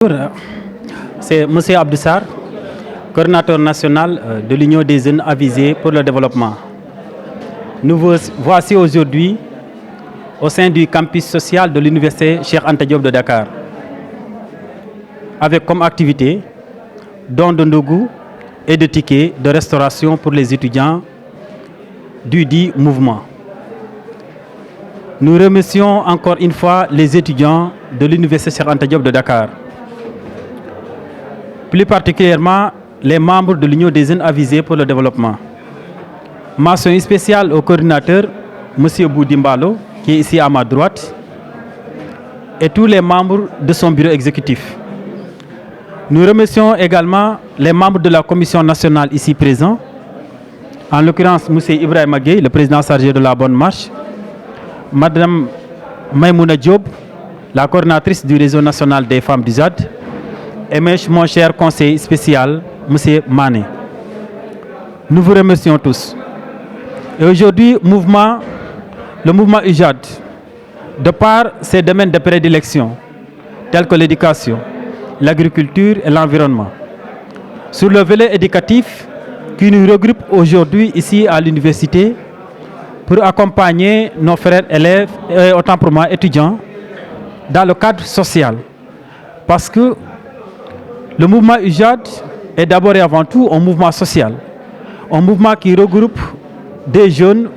Bonjour, c'est M. Abdoussar, coordinateur national de l'Union des jeunes avisés pour le développement. Nous voici aujourd'hui au sein du campus social de l'Université Cheikh Anta Diop de Dakar, avec comme activité don de ndogu et de tickets de restauration pour les étudiants du dit mouvement. Nous remercions encore une fois les étudiants de l'Université Cheikh Anta Diop de Dakar, plus particulièrement les membres de l'Union des jeunes avisés pour le développement. Mention spéciale au coordinateur, M. Boudimbalo, qui est ici à ma droite, et tous les membres de son bureau exécutif. Nous remercions également les membres de la commission nationale ici présents, en l'occurrence M. Ibrahim Gueye, le président chargé de la bonne marche, Mme Maïmouna Diop, la coordinatrice du réseau national des femmes du ZAD, et mon cher conseiller spécial, M. Mané. Nous vous remercions tous. Et aujourd'hui, le mouvement UJAD, de par ses domaines de prédilection, tels que l'éducation, l'agriculture et l'environnement, sur le volet éducatif qui nous regroupe aujourd'hui ici à l'université pour accompagner nos frères élèves et autant pour moi étudiants dans le cadre social. Parce que le mouvement UJAD est d'abord et avant tout un mouvement social, un mouvement qui regroupe des jeunes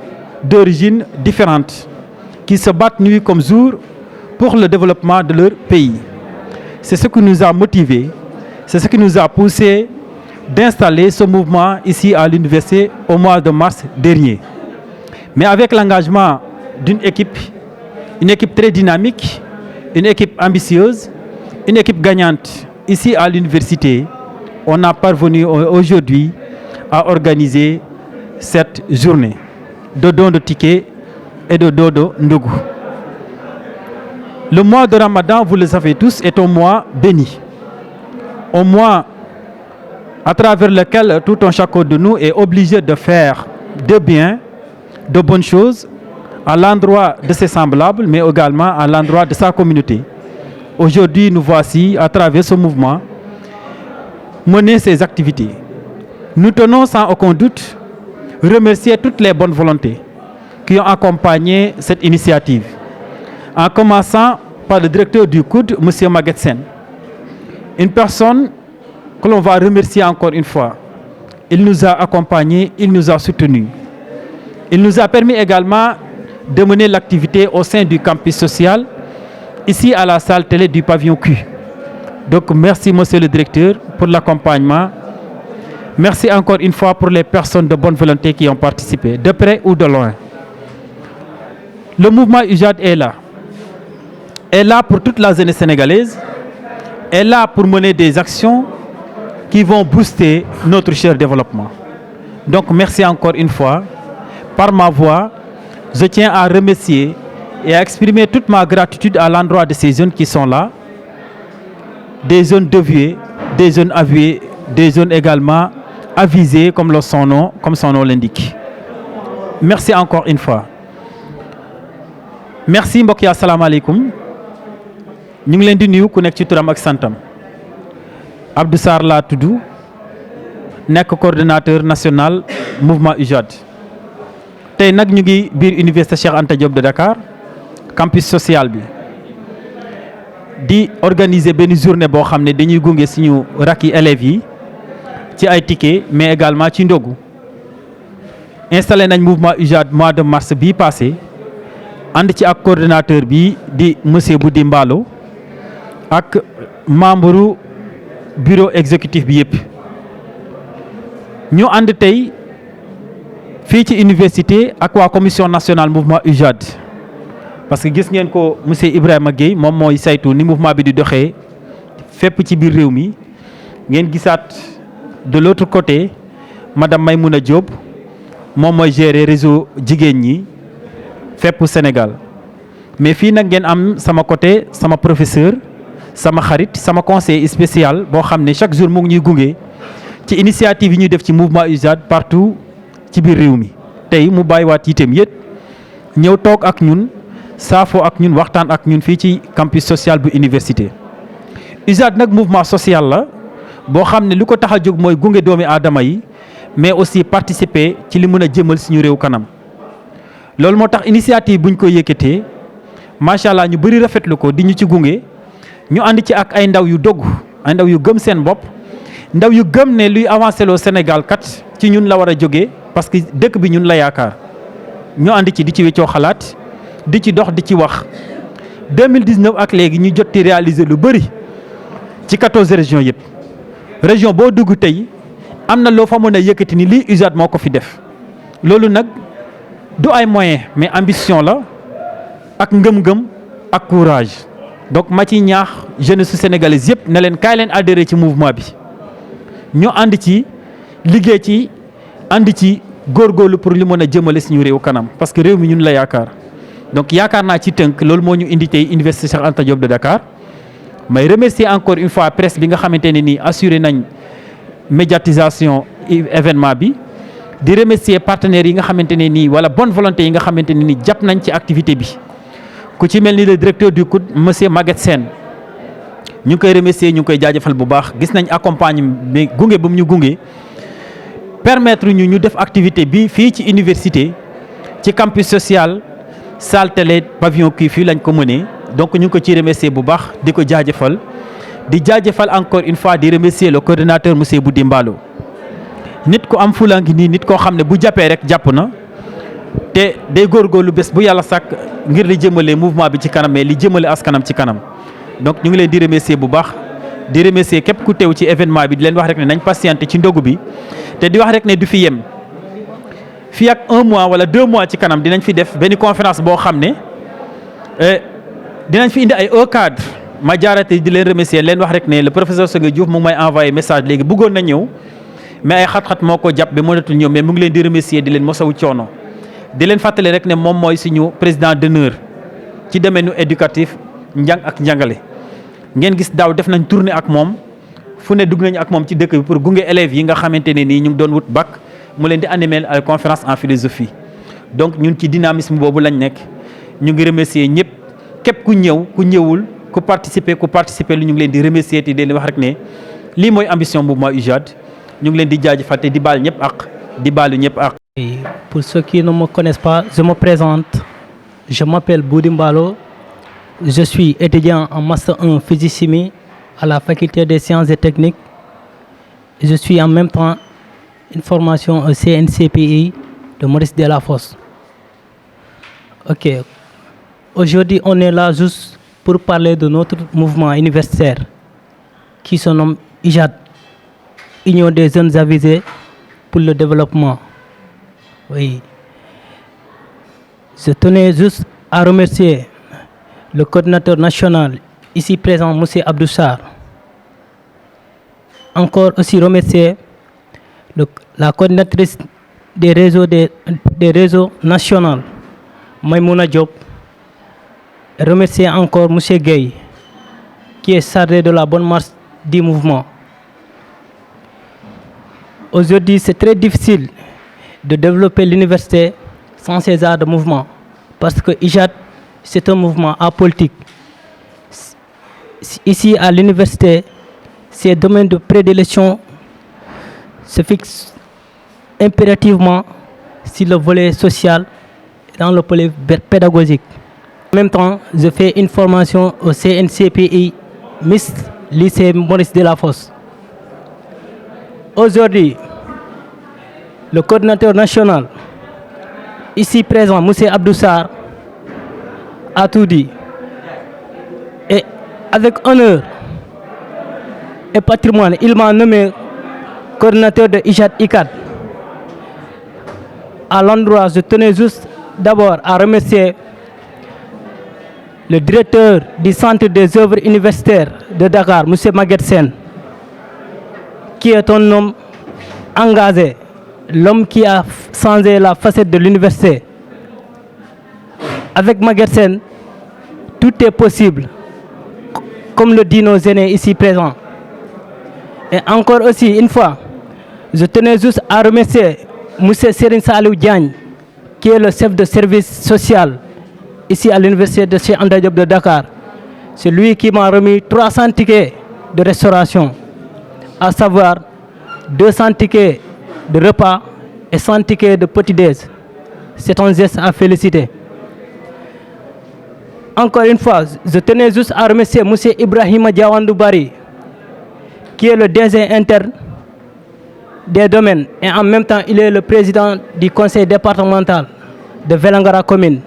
d'origines différentes qui se battent nuit comme jour pour le développement de leur pays. C'est ce qui nous a motivés, c'est ce qui nous a poussé d'installer ce mouvement ici à l'université au mois de mars dernier. Mais avec l'engagement d'une équipe, une équipe très dynamique, une équipe ambitieuse, une équipe gagnante ici à l'université, on a parvenu aujourd'hui à organiser cette journée de don de tickets et de dodo ndogu. Le mois de Ramadan, vous le savez tous, est un mois béni. Un mois à travers lequel tout un chacun de nous est obligé de faire de bien, de bonnes choses à l'endroit de ses semblables, mais également à l'endroit de sa communauté. Aujourd'hui, nous voici, à travers ce mouvement, mener ces activités. Nous tenons sans aucun doute remercier toutes les bonnes volontés qui ont accompagné cette initiative, en commençant par le directeur du COUD, M. Maguette, une personne que l'on va remercier encore une fois. Il nous a accompagnés, il nous a soutenus. Il nous a permis également de mener l'activité au sein du campus social, ici à la salle télé du pavillon Q. Donc merci monsieur le directeur pour l'accompagnement. Merci encore une fois pour les personnes de bonne volonté qui ont participé, de près ou de loin. Le mouvement UJAD est là pour toute la jeunesse sénégalaise, est là pour mener des actions qui vont booster notre cher développement. Donc merci encore une fois. Par ma voix, je tiens à remercier et à exprimer toute ma gratitude à l'endroit de ces jeunes qui sont là, des jeunes dévoués, des jeunes avoués, des jeunes également avisés comme son nom l'indique. Merci encore une fois. Merci mbokk yi, assalamu alaikum. Ñu ngi leen di nuyu ku nekk ci turam ak santam. Abdou Sarr laa tudd, nekk coordinateur national mouvement UJAD. Tey nag ñu ngi biir université Cheikh Anta Diop de Dakar, campus social bi di organiser benn journée boo xam ne dañuy gunge suñu rakki élèves yi ci ay tickets mais également ci ndogu. Installé nañ mouvement UJAD mois de mars bii passé ànd ci ak coordinateur bi di monsieur Boudimbalo ak membre bureau exécutif bi yëpp. ñu ànd tey fii ci université ak waa commission nationale mouvement UJAD. Parce que gis ngeen ko monsieur Ibrahima Gueye moom mooy saytu ni mouvement bi di doxee fépp ci biir réew mi. Ngeen gisaat de l'autre côté madame Maïmouna Diop moom mooy gérer réseau jigéen ñi fépp Sénégal. Mais fii nag ngeen am sama côté sama professeur sama xarit sama conseiller spécial boo xam ne chaque jour mu ngi ñuy gunge ci initiative yi ñuy def ci mouvement UJAD partout ci biir réew mi. Tey mu bàyyiwaat yiteem yëpp ñëw toog ak ñun. Saafo ak ñun waxtaan ak ñun fii ci campus social bu université. UJAD nag mouvement social la boo xam ne li ko tax a jóg mooy gunge doomi aadama yi mais aussi participer ci li mën a jëmal suñu réew kanam loolu moo tax initiative buñ ko yëkkatee macha allah ñu bëri rafetlu ko di ñu ci gunge ñu ànd ci ak ay ndaw yu dogg ay ndaw yu gëm seen bopp ndaw yu gëm ne luy avancé loo Sénégal kat ci ñun la war a jógee parce que dëkk bi ñun la yaakaar ñu ànd ci di ci weccoo xalaat di ci dox di ci wax 2019 ak léegi ñu jot ci réaliser lu bëri ci 14 régions yëpp région boo dugg tey am na loo fa mën a yëkkati ni lii UJAD moo ko fi def loolu nag du ay moyens mais ambition la ak ngëm-ngëm ak courage donc ma ci ñaax jeunesse su sénégalaise yëpp ne leen kaay leen adhéré ci mouvement bi ñu ànd ci liggéey ci ànd ci góorgóorlu pour li mën a jëmale suñu réew kanam parce que réew mi ñun la yaakaar donc yaakaar naa ci tënk loolu moo ñu indi tey Université Cheikh Anta Diop de Dakar may remercier encore une fois presse bi nga xamante ne nii assuré nañ médiatisation événement bi di remercier partenaires yi nga xamante ne nii wala bonne volonté yi nga xamante ne nii jàpp nañ ci activité bi ku ci mel ni le directeur du COUD monsieur Maguette Sène ñu ngi koy remercier ñu ngi koy jaajëfal bu baax gis nañ accompagnement bi gunge ba mu ñu gunge permettre ñu def activité bi fii ci université ci campus social salle télé pavillon kii fii lañ ko mënee donc ñu ngi ko ciy remercier bu baax di ko jaajëfal di jaajëfal encore une fois di remercier le coordonnateur monsieur Boudi Mballo nit ku am fula ngi nii nit koo xam ne bu jàppee rek jàpp na te day góorgóorlu bés bu yàlla sàkk ngir li jëmale mouvement bi ci kanam mais li jëmale askanam ci kanam donc ñu ngi leen di remercier bu baax di remercier képp ku teew ci événement bi di leen wax rek ne nañ patienté ci ndogu bi te di wax rek ne du fi yem fii ak 1 mois wala 2 mois ci kanam dinañ fi def benn conférence boo xam ne dinañ fi indi ay hauts cadres ma jaarate di leen remercier leen wax rek ne le professeur Senghor Diouf mu ngi may envoyé message léegi bëggoon na ñëw mais ay xat-xat moo ko jàpp ba mënatul ñëw mais mu ngi leen di remercier di leen mosawu coono di leen fàttali rek ne moom mooy suñu président d'honneur ci domaine éducatif njàng ak njàngale ngeen gis daaw def nañ tournée ak moom fu ne dugg nañu ak moom ci dëkk bi pour gunge élèves yi nga xamante ne nii ñu ngi doon wut bac mu leen di animer ay conférence en philosophie donc ñun ci dynamisme boobu lañ nekk ñu ngi remercier ñëpp képp ku ñëw ku ñëwul ku participer lu ñu ngi leen di remercier te di leen wax rek ne lii mooy ambition mouvement UJAD ñu ngi leen di jaajëfal te di baal ñëpp ak di baalu ñëpp ak. Pour ceux qui ne me connaissent pas, je me présente. Je m'appelle Boudi Mballo. Je suis étudiant en Master 1 Physique-Chimie à la Faculté des Sciences et Techniques. Je suis en même temps une formation au CNCPI de Maurice Delafosse. Ok. Aujourd'hui, on est là juste pour parler de notre mouvement universitaire qui se nomme UJAD, Union des jeunes avisés pour le développement. Oui. Je tenais juste à remercier le coordinateur national ici présent, M. Abdou Sarr. Encore aussi remercier la coordinatrice des réseaux nationaux, Maïmouna Diop. Remercier encore M. Gueye, qui est chargé de la bonne marche du mouvement. Aujourd'hui, c'est très difficile de développer l'université sans ces arts de mouvement, parce que UJAD, c'est un mouvement apolitique. Ici, à l'université, ces domaines de prédilection se fixent impérativement sur le volet social et dans le volet pédagogique. En même temps, je fais une formation au CNCPI Miss lycée Maurice Delafosse. Aujourd'hui, le coordinateur national, ici présent, M. Abdou Sarr, a tout dit. Et avec honneur et patrimoine, il m'a nommé coordinateur de UJAD-ICAD. À l'endroit, je tenais juste d'abord à remercier le directeur du Centre des œuvres universitaires de Dakar, M. Maguette Sène, qui est un homme engagé, l'homme qui a changé la facette de l'université. Avec Maguette Sène, tout est possible, comme le disent nos aînés ici présents. Et encore aussi, une fois, je tenais juste à remercier M. Serine Salou Diagne, qui est le chef de service social ici à l'université de Cheikh Anta Diop de Dakar. C'est lui qui m'a remis 300 tickets de restauration, à savoir 200 tickets de repas et 100 tickets de petit-déj. C'est un geste à féliciter. Encore une fois, je tenais juste à remercier M. Ibrahima Diawandou Bari, qui est le DG interne des domaines et en même temps il est le président du conseil départemental de Vélingara commune.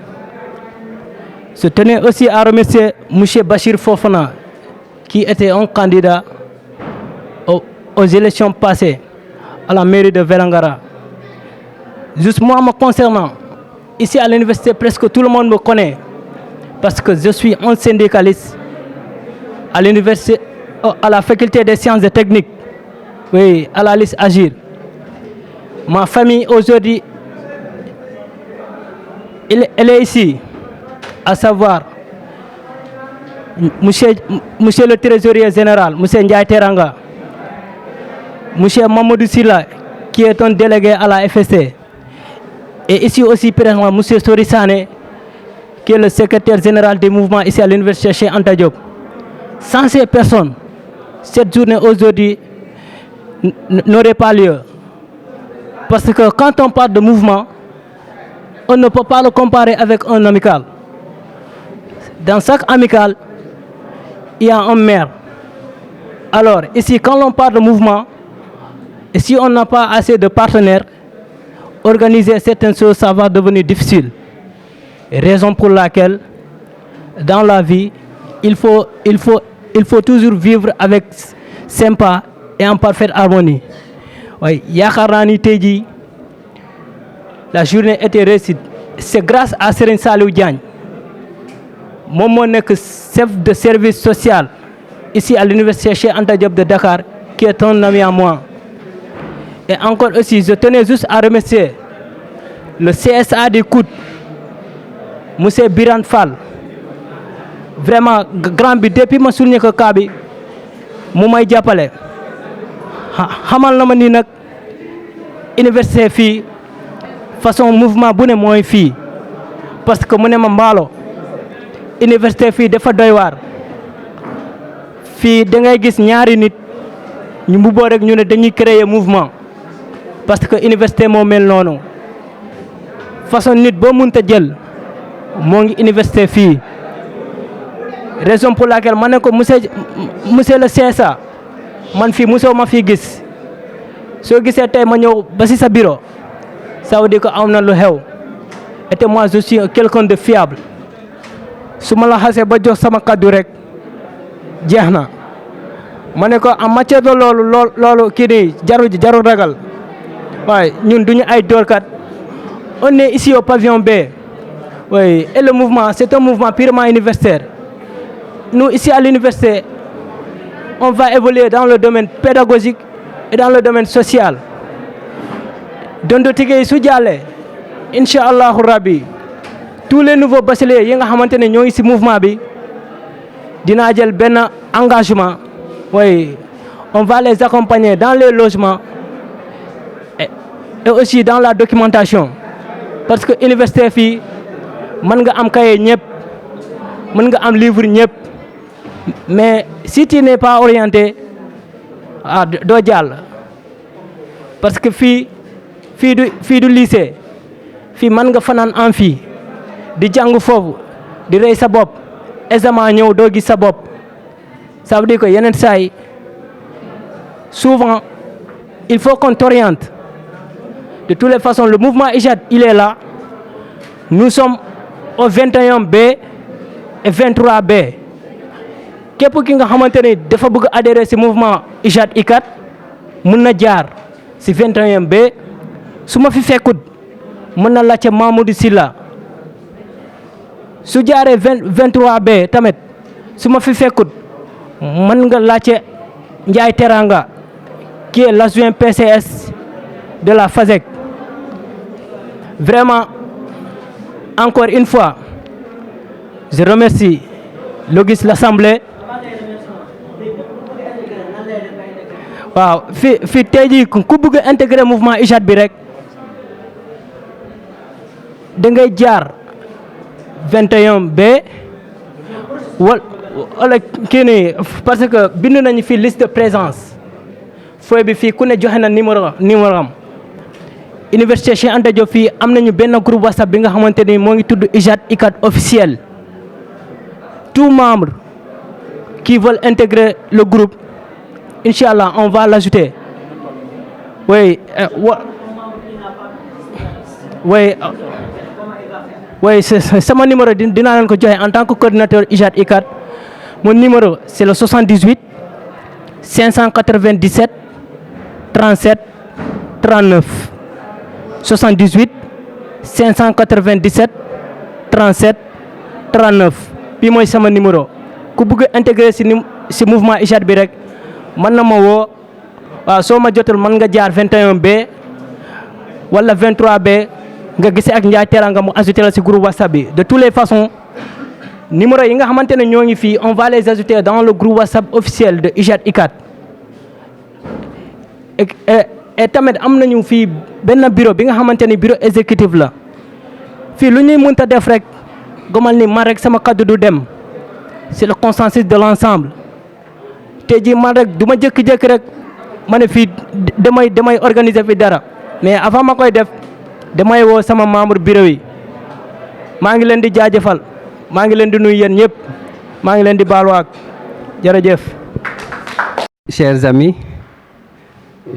Je tenais aussi à remercier M. Bachir Fofana, qui était un candidat aux élections passées à la mairie de Vélingara. Juste moi me concernant, ici à l'université, presque tout le monde me connaît parce que je suis un syndicaliste à l'université, à la faculté des sciences et techniques, oui, à la liste Agir. Ma famille aujourd'hui, elle est ici, à savoir monsieur le trésorier général, monsieur Ndiaye Teranga, monsieur Mamadou Silla, qui est un délégué à la FSC, et ici aussi présent monsieur Sori Sané, qui est le secrétaire général du mouvement ici à l'université Cheikh Anta Diop. Sans ces personnes, cette journée aujourd'hui n'aurait pas lieu. Parce que quand on parle de mouvement, on ne peut pas le comparer avec un amical. Dans chaque amical, il y a un maire. Alors, ici, quand on parle de mouvement, et si on n'a pas assez de partenaires, organiser certaines choses, ça va devenir difficile. Raison pour laquelle, dans la vie, il faut toujours vivre avec sympa et en parfaite harmonie. Oui, Yakarani Teji, la journée était réussite. C'est grâce à Serigne Saliou Diagne, mon chef de service social ici à l'université Cheikh Anta Diop de Dakar, qui est un ami à moi. Et encore aussi, je tenais juste à remercier le CSA des Coudes, M. Biran Fall. Vraiment, grand bi, depuis que je suis que Kabi, je suis appelé. Hamal na ma ni nak université fi façon mouvement bu ne moy fi parce que mu ne ma mbaalo université fi dafa doy war fi da ngay gis ñaari nit ñu mbubboo rek ñu ne dañuy créer mouvement parce que université moo mel noonu façon nit boo mënta jël moo ngi université fii raison pour laquelle ma ne ko monsieur le CSA man fii mosoo ma fii gis soo gisee tey ma ñëw ba si sa bureau ça veut dire que am na lu xew et moi je suis quelqu'un de fiable su ma la xasee ba jox sama kaddu rek jeex na ma ne ko en matière de loolu kii nii jarul ragal waaye ñun duñu ay dóorkat on est ici au pavillon B. Oui, et le mouvement c'est un mouvement purement universitaire. Nous ici à l'université on va évoluer dans le domaine pédagogique et dans le domaine social. Dondo Tigé su jàllee incha allahu rabbi tous les nouveaux bacheliers yi nga xamante ne ñoo ngi ci mouvement bi dinaa jël benn engagement. Oui, on va les accompagner dans les logements et aussi dans la documentation parce que université fii mën nga am cahier ñëpp mën nga am livre ñëpp mais si tu n'es pas orienté doo jàll parce que fii du lycée fii mën nga fanaan en fii di jàng foofu di rey sa bopp examen ñëw doo gis sa bopp. Ça veut dire que yeneen saa yi souvent il faut qu'on t'oriente. De toutes les façons le mouvement IJAD il est là. Nous sommes au 21B et 23B. képp ki nga xamante ne dafa bëgg adhérer ci mouvement IJAD ICAT mun na jaar ci 21B su ma fi fekkut mun na laajte Mamadou Silla su jaaree 23B tamit su ma fi fekkut mën nga laajte Ndiaye Teranga qui est l'adjoint PCS de la FASEC. Vraiment encore une fois je remercie l'Assemblée. waaw fi tey jii ku bëgg a intégrer mouvement IJAD bi rek da ngay jaar 21B wala kii nii parce que bind nañu fii liste de présence fooy bi fii ku ne joxe na numéro am Université Cheikh Anta Diop fii am nañu benn groupe WhatsApp bi nga xamante ni moo ngi tudd IJAD ICAD officiel. Tous membres qui veulent intégrer le groupe, Inch'Allah, on va l'ajouter. Oui, c'est mon numéro en tant que coordinateur IJAD ICAD. Mon numéro, c'est le 78 597 37 39. 78 597 37 39. Puis moi, c'est mon numéro. Si vous voulez intégrer ce mouvement IJAD bi rek man na ma woo waaw soo ma jotul man nga jaar 21B wala 23B nga gisee ak Ndiaye Teranga mu ajouté la ci groupe WhatsApp bi. De toutes les façons numéro yi nga xamante ne ñoo ngi fii on va les ajouter dans le groupe WhatsApp officiel de IJAD ICAD. Et tamit am nañu fii benn bureau bi nga xamante ni bureau exécutif la fii lu ñuy mënta def rek gomal ni man rek sama kaddu du dem. C'est le consensus de l'ensemble. Tey jii man rek du ma jékki-jékki rek ma ne fii damay organiser fi dara mais avant ma koy def damay woo sama membre bureau yi maa ngi leen di jaajëfal maa ngi leen di nuyu yéen ñëpp maa ngi leen di baaluwaat jërëjëf. Chers amis,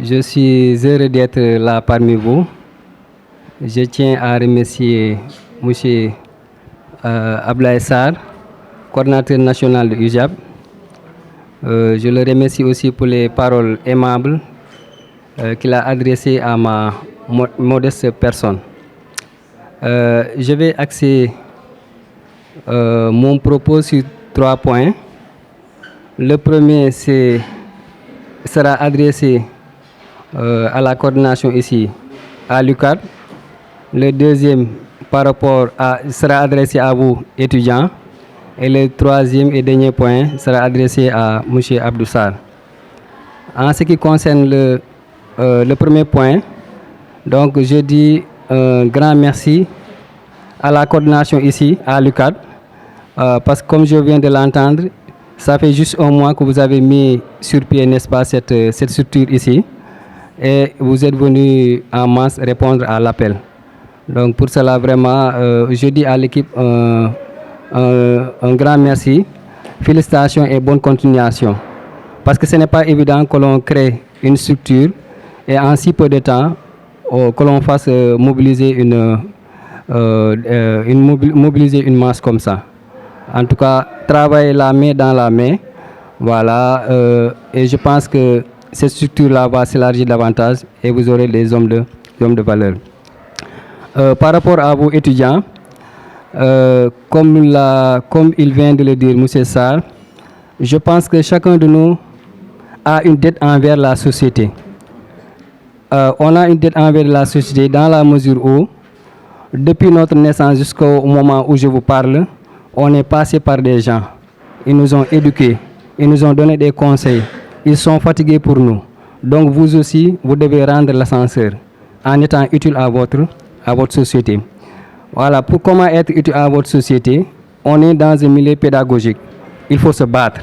je suis heureux d'être là parmi vous. Je tiens à remercier monsieur Ablaye Sarr, coordinateur national de UJAB. Je le remercie aussi pour les paroles aimables qu'il a adressées à ma modeste personne. Je vais axer mon propos sur 3 points. Le premier sera adressé à la coordination ici, à l'UCAD. Le deuxième sera adressé à vous, étudiants. Et le troisième et dernier point sera adressé à M. Abdou Sarr. En ce qui concerne le premier point, donc je dis un grand merci à la coordination ici, à l'UCAD, parce que comme je viens de l'entendre, ça fait juste un mois que vous avez mis sur pied, n'est-ce pas, cette structure ici, et vous êtes venus en masse répondre à l'appel. Donc pour cela, vraiment, je dis à l'équipe un grand merci, félicitations et bonne continuation. Parce que ce n'est pas évident que l'on crée une structure et en si peu de temps, que l'on fasse mobiliser une masse comme ça. En tout cas, travailler la main dans la main, voilà, et je pense que cette structure-là va s'élargir davantage et vous aurez des hommes de valeur. Par rapport à vos étudiants, comme il vient de le dire, M. Sarr, je pense que chacun de nous a une dette envers la société. On a une dette envers la société dans la mesure où, depuis notre naissance jusqu'au moment où je vous parle, on est passé par des gens. Ils nous ont éduqués, ils nous ont donné des conseils, ils sont fatigués pour nous. Donc vous aussi, vous devez rendre l'ascenseur en étant utile à votre société. Voilà, pour comment être utile à votre société, on est dans un milieu pédagogique. Il faut se battre.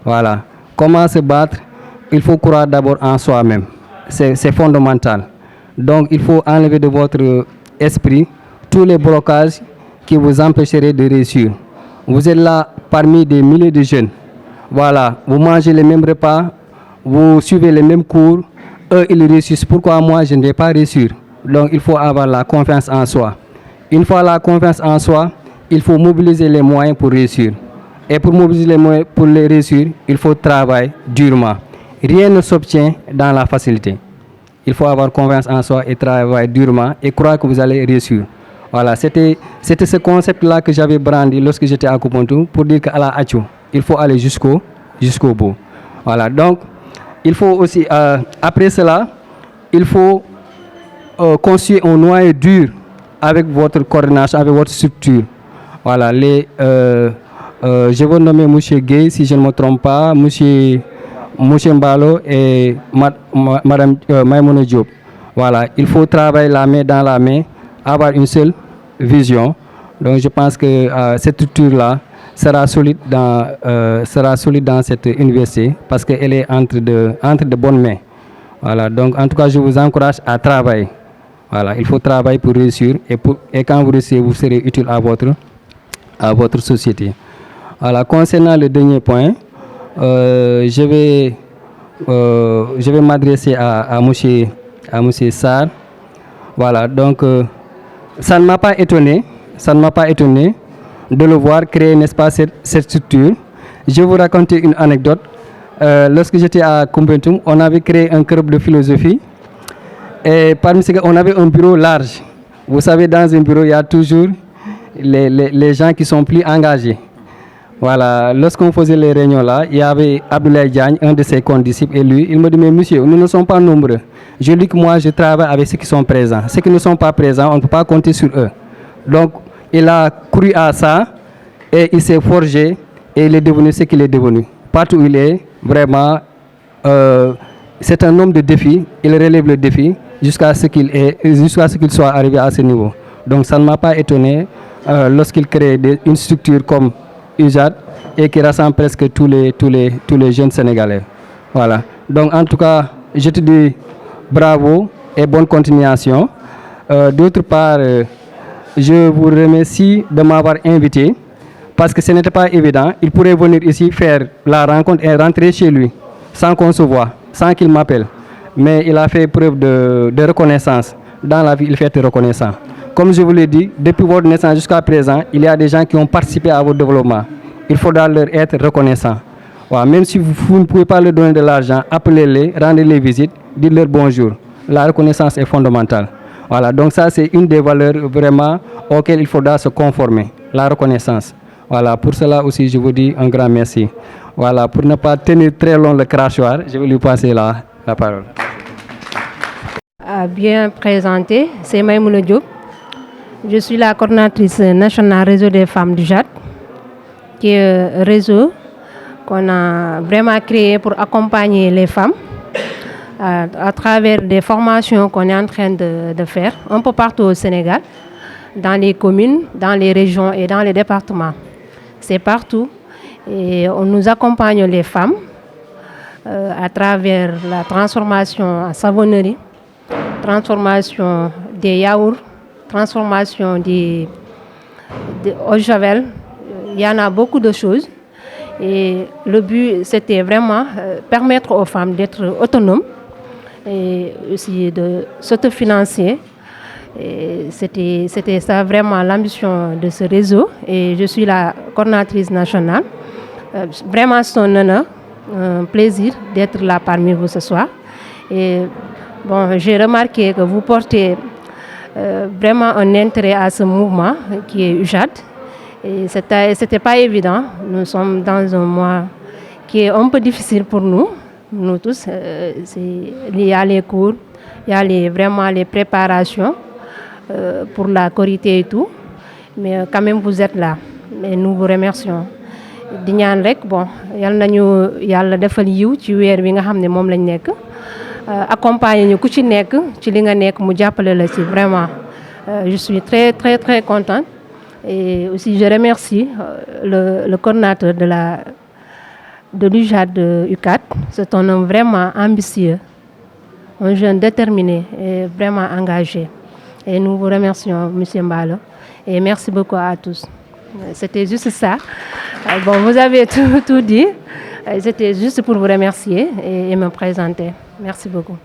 Voilà. Comment se battre? Il faut croire d'abord en soi-même. C'est fondamental. Donc, il faut enlever de votre esprit tous les blocages qui vous empêcheraient de réussir. Vous êtes là parmi des milliers de jeunes. Voilà, vous mangez les mêmes repas, vous suivez les mêmes cours. Eux, ils réussissent. Pourquoi moi, je ne vais pas réussir? Donc, il faut avoir la confiance en soi. Une fois la confiance en soi, il faut mobiliser les moyens pour réussir. Et pour mobiliser les moyens pour les réussir, il faut travailler durement. Rien ne s'obtient dans la facilité. Il faut avoir confiance en soi et travailler durement et croire que vous allez réussir. Voilà, c'était ce concept-là que j'avais brandi lorsque j'étais à Koupentoum pour dire qu'à la Hatchou, il faut aller jusqu'au bout. Voilà, donc il faut aussi, après cela, il faut construire un noyau dur avec votre coordination, avec votre structure. Voilà, je vais nommer M. Gueye, si je ne me trompe pas, M. Mbalo et Mme Maïmouna Diop. Voilà, il faut travailler la main dans la main, avoir une seule vision. Donc je pense que cette structure-là, sera solide dans cette université parce qu'elle est entre de bonnes mains. Voilà, donc en tout cas, je vous encourage à travailler. Voilà, il faut travailler pour réussir et quand vous réussissez, vous serez utile à votre société. Voilà, concernant le dernier point, je vais m'adresser à monsieur Sarr. Voilà, donc ça ne m'a pas étonné de le voir créer, n'est-ce pas, cette structure. Je vais vous raconter une anecdote. Lorsque j'étais à Koumpentoum, on avait créé un club de philosophie. Et parmi ces gars, on avait un bureau large. Vous savez, dans un bureau, il y a toujours les gens qui sont plus engagés. Voilà, lorsqu'on faisait les réunions là, il y avait Abdoulaye Diagne, un de ses condisciples, et lui, il me dit, mais monsieur, nous ne sommes pas nombreux. Je dis que moi, je travaille avec ceux qui sont présents. Ceux qui ne sont pas présents, on ne peut pas compter sur eux. Donc, il a cru à ça, et il s'est forgé, et il est devenu ce qu'il est devenu. Partout où il est, vraiment, c'est un homme de défi, il relève le défi jusqu'à ce qu'il soit arrivé à ce niveau. Donc, ça ne m'a pas étonné lorsqu'il crée une structure comme UJAD et qui rassemble presque tous les jeunes Sénégalais. Voilà. Donc en tout cas, je te dis bravo et bonne continuation. D'autre part, je vous remercie de m'avoir invité parce que ce n'était pas évident. Il pourrait venir ici faire la rencontre et rentrer chez lui sans qu'on se voie, sans qu'il m'appelle. Mais il a fait preuve de reconnaissance. Dans la vie, il fait reconnaissant. Comme je vous l'ai dit, depuis votre naissance jusqu'à présent, il y a des gens qui ont participé à votre développement. Il faudra leur être reconnaissant. Voilà. Même si vous ne pouvez pas leur donner de l'argent, appelez-les, rendez-les visite, dites-leur bonjour. La reconnaissance est fondamentale. Voilà. Donc ça, c'est une des valeurs vraiment auxquelles il faudra se conformer, la reconnaissance. Voilà. Pour cela aussi, je vous dis un grand merci. Voilà. Pour ne pas tenir très long le crachoir, je vais lui passer la parole. Bien présenté, c'est Maïmouna Diop. Je suis la coordinatrice nationale réseau des femmes du JAD, qui est un réseau qu'on a vraiment créé pour accompagner les femmes à travers des formations qu'on est en train de faire un peu partout au Sénégal, dans les communes, dans les régions et dans les départements. C'est partout. Et on nous accompagne les femmes à travers la transformation en savonnerie, transformation des yaourts, transformation des eau de javel. Il y en a beaucoup de choses. Et le but, c'était vraiment permettre aux femmes d'être autonomes et aussi de s'autofinancer. C'était ça vraiment l'ambition de ce réseau. Et je suis la coordinatrice nationale. Vraiment, c'est un honneur, un plaisir d'être là parmi vous ce soir. Et bon, j'ai remarqué que vous portez vraiment un intérêt à ce mouvement qui est UJAD. Et c'était pas évident. Nous sommes dans un mois qui est un peu difficile pour nous tous. Il y a les cours, il y a vraiment les préparations pour la Korité et tout. Mais quand même, vous êtes là. Et nous vous remercions. di ñaan rek bon yal nañu yàlla defal yiw ci weer wi nga xam ne moom lañ nekk accompagner ñu ku ci nekk ci li nga nekk mu jàppale la ci vraiment je suis très très très contente et aussi je remercie le coordinateur de l'UJAD UCAD. C'est un homme vraiment ambitieux, un jeune déterminé et vraiment engagé. Et nous vous remercions, M. Mbalo, et merci beaucoup à tous. C'était juste ça. Bon, vous avez tout dit. C'était juste pour vous remercier et me présenter. Merci beaucoup.